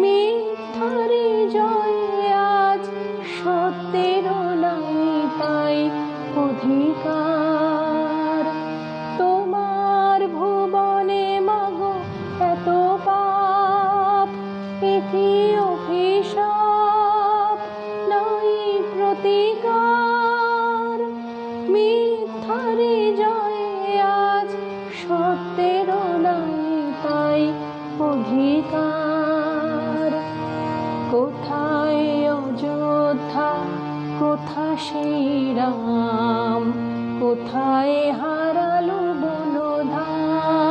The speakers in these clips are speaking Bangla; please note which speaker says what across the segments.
Speaker 1: মিথ্যারে জয়ে আজ সত্যের নাই তাই অধিকার। তোমার ভুবনে মাগো এত পাপ, একি অভিশাপ নাই প্রতিকার। মিথ্যারে জয়ে আজ সত্যের নাই তাই অধিকার। কোথায় অযোধ্যা, কোথা সেই রাম, কোথায় হারালো বনধাম।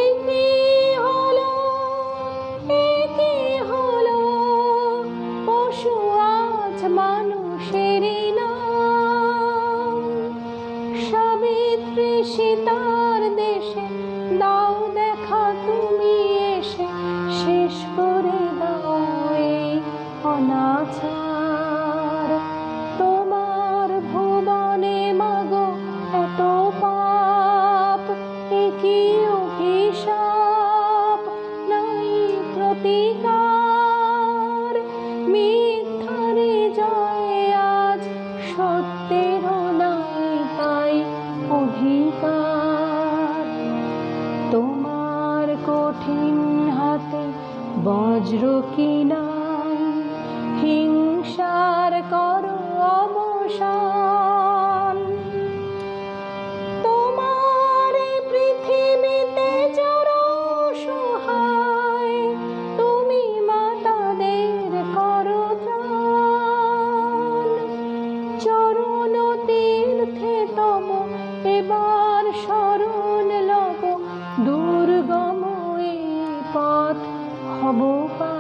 Speaker 1: একি হলো, একি হলো, পশু আজ মানুষেরই নাম। সাবিত্রী সীতার দেশে দাও দেখা তুমি এসে, শেষ করে দাও এই অনাচার। তোমার ভুবনে মাগো এত পাপ, একি অভিশাপ নাই প্রতিকার। মিথ্যারে জয়ে আজ সত্যের নাই তাই অধিকার। তোমার কঠিন হাতে বজ্র কি নাই, হিংসার করো অবসান। তোমার পৃথিবীতে যারা অসহায়, তুমি মাতাদের করো ত্রাণ। চরণ তীর্থে তব এবার শরণ লব, দুর্গম এই পথ হব পার।